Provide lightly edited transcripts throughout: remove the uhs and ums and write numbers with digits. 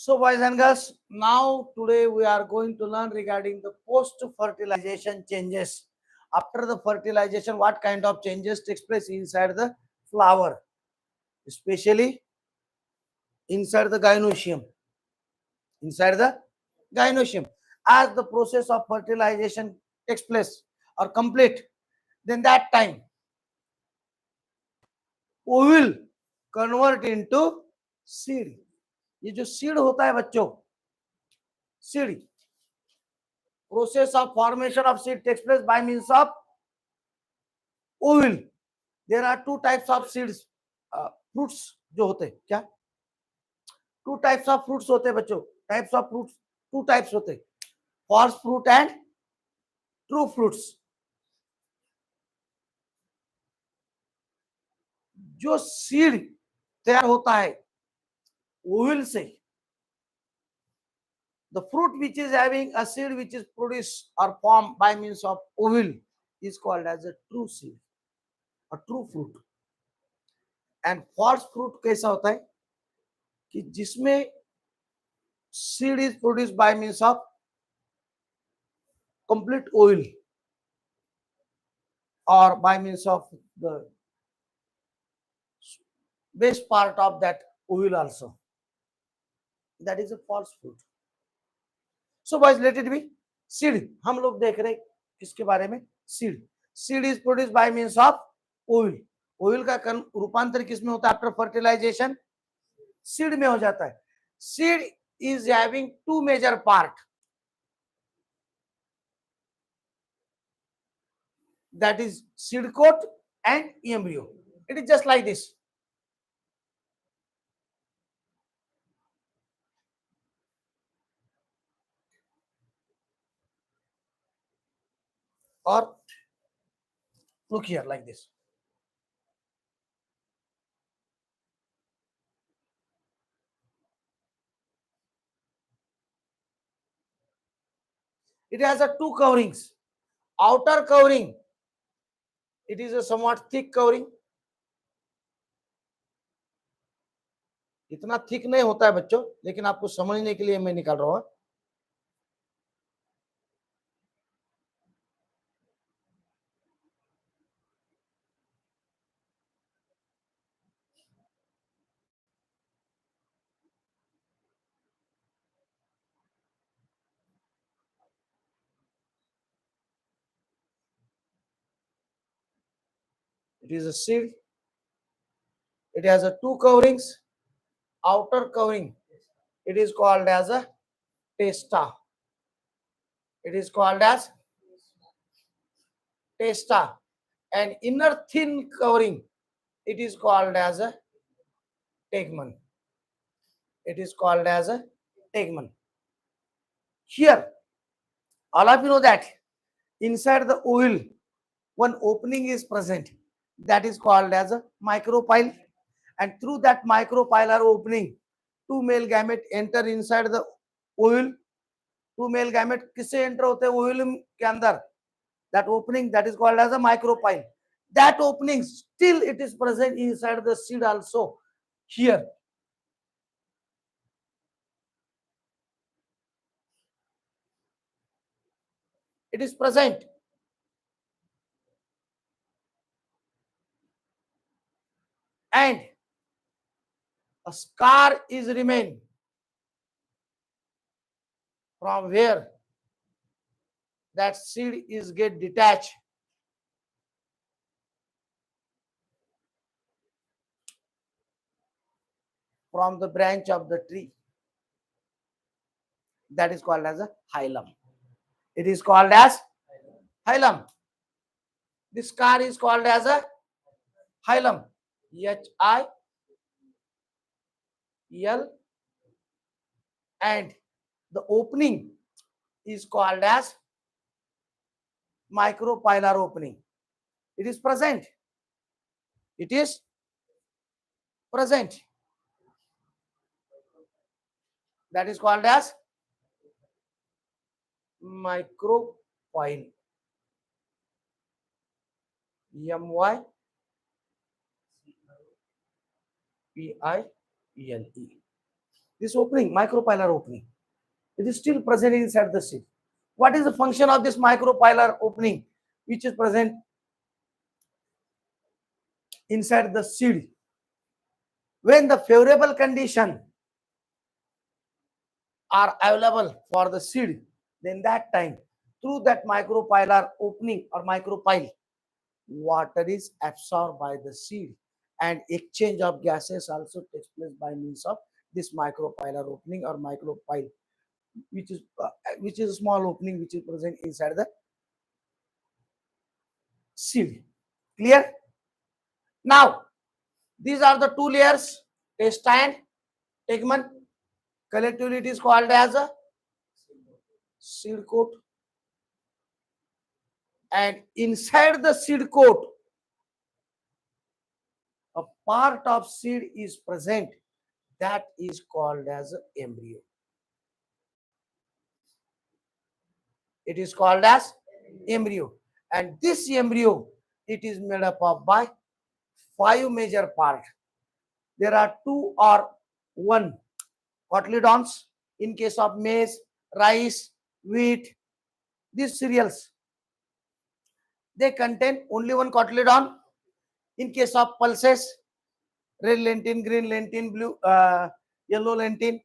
So, boys and girls, now today we are going to learn regarding the post-fertilization changes. After the fertilization, what kind of changes takes place inside the flower, especially inside the gynoecium. Inside the gynoecium, as the process of fertilization takes place or complete, then that time we will convert into seed. ये जो seed होता है बच्चों, seed process of formation of seed takes place by means of oil. There are two types of seeds, fruits जो होते हैं क्या, two types of fruits होते हैं बच्चों. Types of fruits two types होते हैं, false fruit and true fruits. जो सीड तैयार होता है ओइल से, the fruit which is having a seed which is produced or formed by means of oil is called as a true seed, a true fruit. And false fruit कैसा होता है कि जिसमें seed is produced by means of complete oil or by means of the base part of that oil also. That is a false fruit. So boys, let it be seed. हम लोग देख रहे किसके बारे में, seed. Seed is produced by means of oil. Oil का रूपांतर किसमें होता है आफ्टर फर्टिलाइजेशन, सीड में हो जाता है. Seed is having two major part, that is seed coat and embryo. It is just like this. Or look here like this. It has a two coverings. Outer covering, it is a somewhat thick covering. इतना thick नहीं होता है बच्चों, लेकिन आपको समझने के लिए मैं निकाल रहा हूं. It is a seed. It has a two coverings. Outer covering, it is called as a testa. It is called as testa. And inner thin covering, it is called as a tegmen. It is called as a tegmen. Here, all of you know that inside the oil, one opening is present. That is called as a micropyle. And through that micropylar opening, two male gamete enter inside the oil. Two male gamete किससे enter होते हैं oil के अंदर, that opening, that is called as a micropyle. That opening still it is present inside the seed also. Here it is present, and a scar is remain from where that seed is get detached from the branch of the tree. That is called as a hilum. It is called as hilum. This scar is called as a hilum. H-I-L, and the opening is called as micropylar opening. It is present. It is present. That is called as micropyle. MYPILE. This opening, micropylar opening, it is still present inside the seed. What is the function of this micropylar opening which is present inside the seed? When the favorable condition are available for the seed, then that time through that micropylar opening or micropyle, water is absorbed by the seed and exchange of gases also takes place by means of this micropylar opening or micropyle, which is uh, which is a small opening which is present inside the seed. Clear? Now these are the two layers, testa and tegmen. Collectively it is called as a seed coat, and inside the seed coat a part of seed is present, that is called as embryo. It is called as embryo, and this embryo, it is made up of by 5 major parts. There are 2 or 1 cotyledons in case of maize, rice, wheat. These cereals, they contain only 1 cotyledon. In case of pulses, red lentil, green lentil, blue, yellow lentil,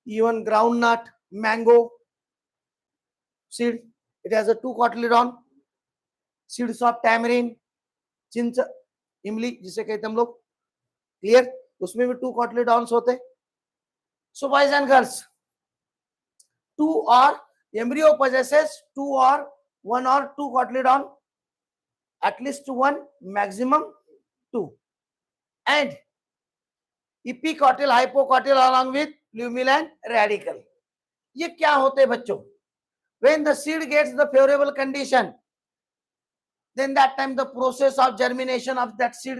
even groundnut, mango seed, it has a 2 cotyledon. Seeds of tamarind, चिंच, इमली जिसे कहते हम लोग, clear, उसमें भी 2 cotyledons होते. So boys and girls, 2 or embryo possesses 2 or 1 or 2 cotyledon, at least 1, maximum 2, and epicotyl, hypocotyl along with plumule and radicle. ये क्या होते हैं बच्चों? When the seed gets the favorable condition, then that time the process of germination of that seed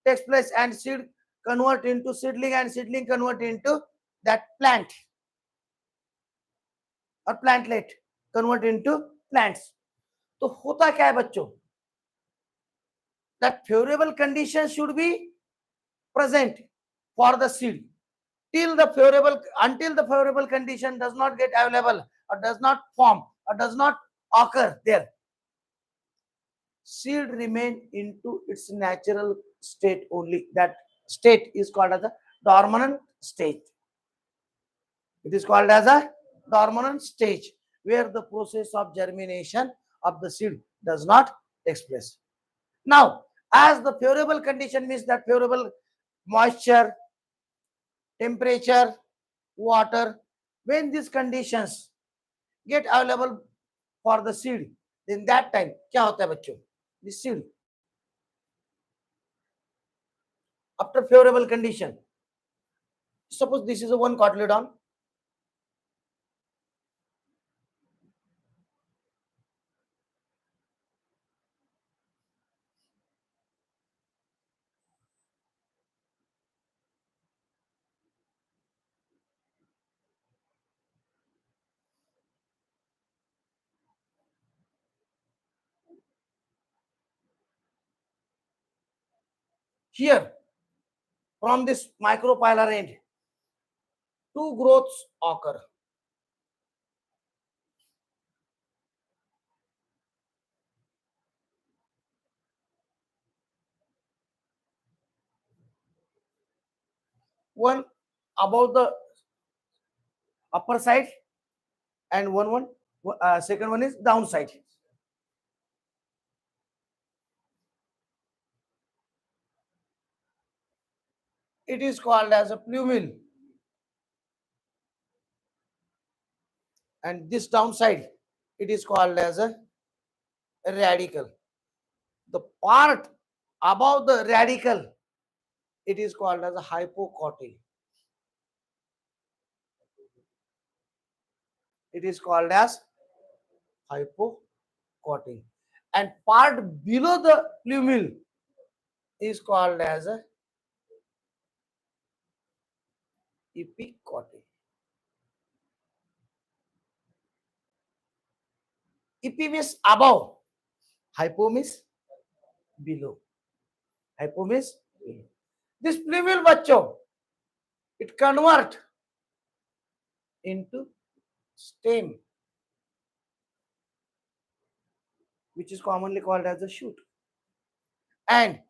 takes place, and seed convert into seedling, and seedling convert into that plant or plantlet convert into plants. तो होता क्या है बच्चों? That favorable condition should be present for the seed until the favorable condition does not get available or does not form or does not occur there. Seed remain into its natural state only. That state is called as a dormant stage. It is called as a dormant stage, where the process of germination of the seed does not take place. Now, as the favorable condition means that favorable moisture, temperature, water, when these conditions get available for the seed, then that time क्या होता है बच्चों? The seed, after favorable condition, suppose this is a 1 cotyledon. Here, from this micropylar end, 2 growths occur. One above the upper side, and second one is downside. It is called as a plumule, and this downside, it is called as a radical. The part above the radical, it is called as a hypocotyl. It is called as hypocotyl, and part below the plumule is called as a epicotyl. Epi means above, hypo means below. Hypo means below. This plumule बच्चों, it convert into stem, which is commonly called as a shoot, and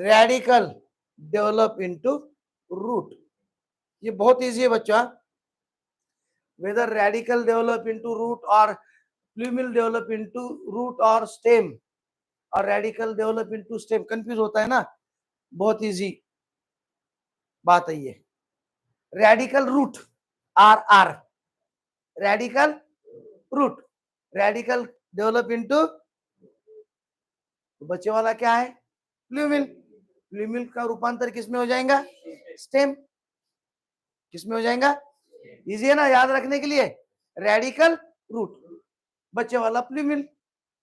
radical develop into root. ये बहुत easy है बच्चा. Whether radical develop into root or plumule develop into root or stem or radical develop into stem, confuse होता है ना. बहुत easy बात है ये. Radical root, RR, radical root, radical develop into, बच्चे वाला क्या है? प्लूमिल. प्लूमिल का रूपांतर किसमें हो जाएगा? स्टेम. किसमें हो जाएगा? इजी है ना याद रखने के लिए. रेडिकल रूट, बच्चे वाला प्लूमिल.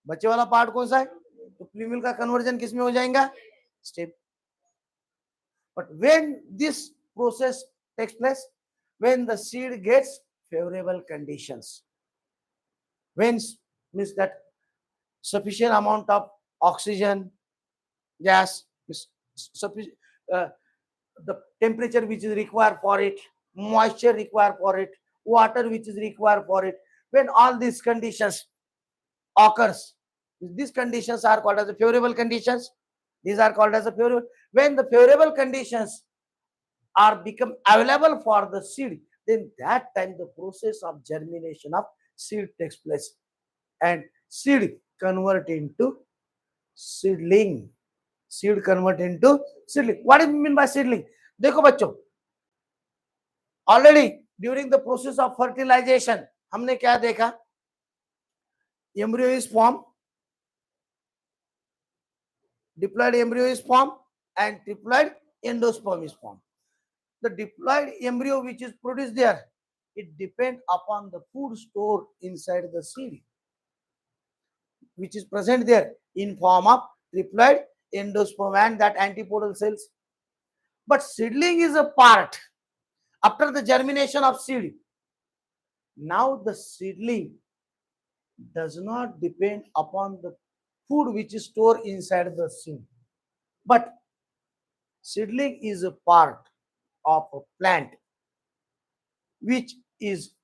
बच्चे वाला पार्ट कौन सा है? तो प्लूमिल का कन्वर्जन किसमें हो जाएगा? Stem. But when this process takes place, when the seed gets favorable conditions, when means that sufficient amount of oxygen gas, uh, the temperature which is required for it, moisture required for it, water which is required for it, when all these conditions occurs, these conditions are called as the favorable conditions. These are called as a favorable. When the favorable conditions are become available for the seed, then that time the process of germination of seed takes place, and seed convert into seedling. Seed convert into seedling. What do you mean by seedling? देखो बच्चों, already during the process of fertilization हमने क्या देखा? Embryo is formed, diploid embryo is formed, and diploid endosperm is formed. The diploid embryo which is produced there, it depends upon the food stored inside the seed, which is present there in form of diploid endosperm and that antipodal cells. But seedling is a part after the germination of seed. Now the seedling does not depend upon the food which is stored inside the seed, but seedling is a part of a plant which is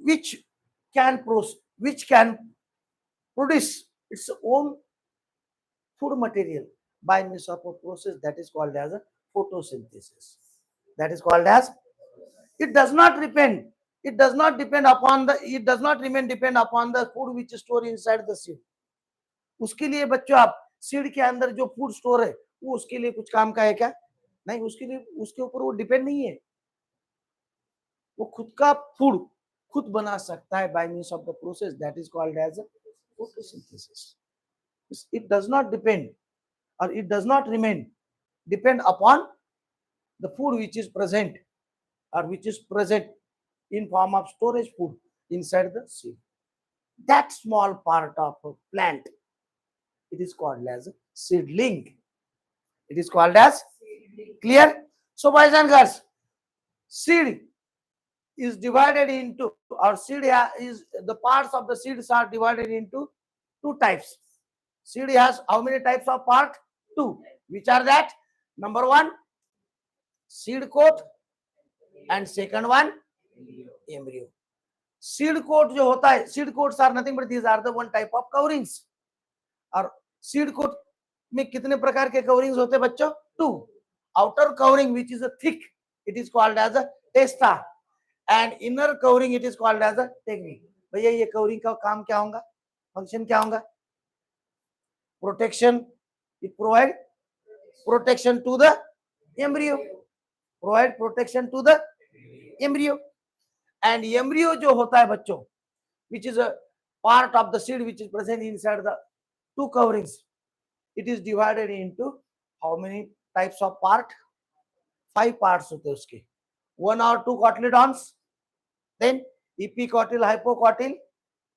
which can produce its own food material by means of a process that is called as a photosynthesis. That is called as, it does not depend, it does not depend upon the, it does not remain depend upon the food which is stored inside the seed. उसके लिए बच्चों आप seed के अंदर जो food store है वो उसके लिए कुछ काम का है क्या? नहीं, उसके लिए उसके ऊपर वो डिपेंड नहीं है. वो खुद का फूड खुद बना सकता है by means of the process that is called as a photosynthesis. It does not depend or it does not remain depend upon the food which is present or which is present in form of storage food inside the seed. That small part of a plant, it is called as a seedling. It is called as clear. So boys and girls, seed is divided into, or seed is the parts of the seeds are divided into two types. Seed has how many types of part? Two. Which are that? Number one, seed coat, and second one, embryo. Seed coat जो होता है, seed coats are nothing but these are the one type of coverings. और seed coat में कितने प्रकार के coverings होते हैं बच्चों? Two. Outer covering which is a thick, it is called as a testa, and inner covering it is called as a tegmen. भैया ये covering का काम क्या होगा? Function क्या होगा? Protection. It provide protection to the embryo. Provide protection to the embryo. And embryo जो होता है बच्चों, which is a part of the seed which is present inside the two coverings, it is divided into how many types of part? 5 parts होते हैं उसके. 1 or 2 cotyledons, then epicotyl, hypocotyl,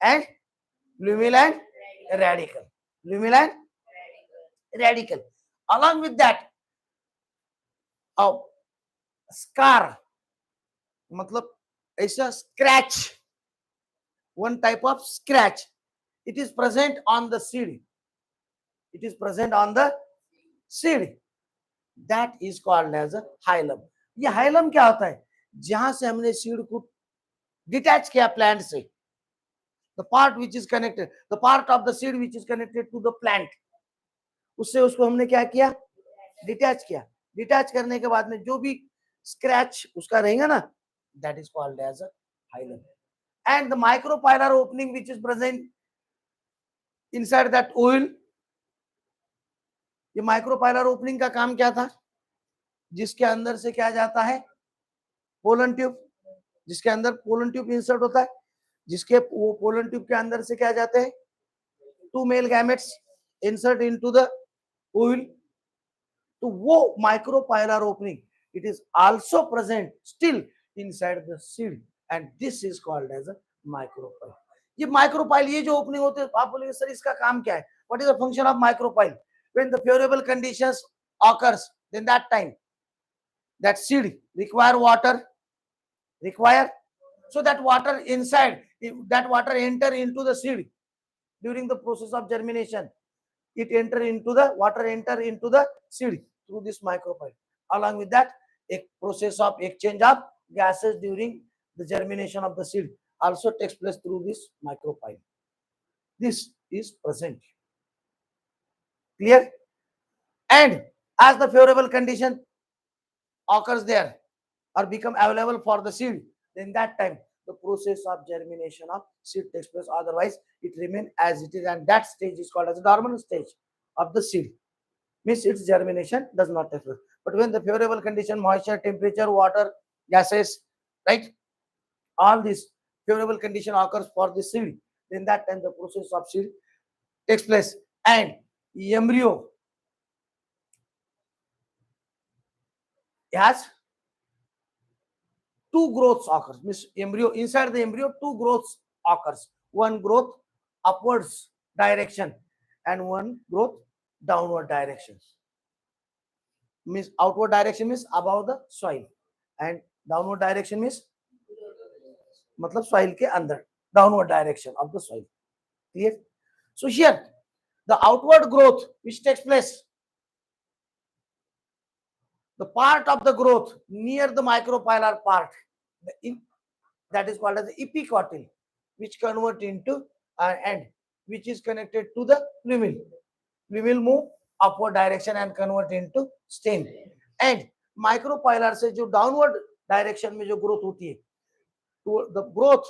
and plumule and radical. Plumule and radical. Along with that, a scar, मतलब ऐसा scratch, one type of scratch, it is present on the seed. It is present on the seed. That is called as a hilum. ये hilum क्या होता है? जहां से हमने seed को डिटैच किया प्लांट से, the part which is connected, the part of the seed which is connected to the plant, उससे उसको हमने क्या किया? डिटैच किया। डिटैच करने के बाद में जो भी स्क्रैच उसका रहेगा ना, that is called as a hilum. And the micropylar opening which is present inside that oil, ये माइक्रोपाइलर ओपनिंग का काम क्या था? जिसके अंदर से क्या जाता है? पोलन ट्यूब, जिसके अंदर पोलन ट्यूब इंसर्ट होता है, जिसके वो पोलन ट्यूब के अंदर से क्या जाते हैं? Two male gametes insert into the oil. तो वो micropylar opening, it is also present still inside the seed and this is called as a micropyle. ये माइक्रोपाइल, ये जो ओपनिंग होते हैं, आप बोलेंगे सर इसका काम क्या है? What is the function of micropyle? When the favourable conditions occurs, then that time that seed require so that water inside, if that water enter into the seed during the process of germination, it water enter into the seed through this micropyle. Along with that, a process of exchange of gases during the germination of the seed also takes place through this micropyle. This is present. Clear? And as the favorable condition occurs there or become available for the seed, then that time the process of germination of seed takes place. Otherwise, it remains as it is, and that stage is called as a dormant stage of the seed. Means its germination does not take place. But when the favorable condition, moisture, temperature, water, gases, right, all this favorable condition occurs for the seed, then that time the process of seed takes place, and embryo has two growths occurs. Means embryo, inside the embryo two growths occurs. One growth upwards direction and one growth downward direction. Means outward direction means above the soil and downward direction means मतलब soil के अंदर, downward direction of the soil. Clear? So here the outward growth which takes place, the part of the growth near the micropylar part, that is called as the epicotyl, which convert into end, which is connected to the plumule. Plumule move upward direction and convert into stem. And micropylar से जो downward direction में जो growth होती है, to the growth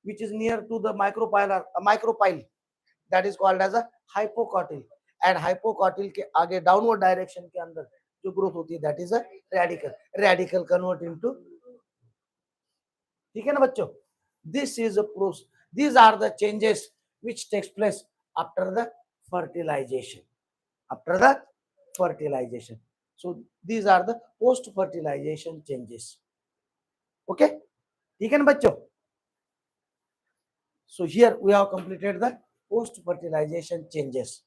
which is near to the micropyle, that is called as a hypocotyl. And hypocotyl के आगे downward direction के अंदर जो growth होती है, that is a radical. Radical convert into, ठीक है ना बच्चों? This is a process. These are the changes which takes place after the fertilization. After the fertilization. So these are the post-fertilization changes. Okay? ठीक है ना बच्चों? So here we have completed the post-fertilization changes.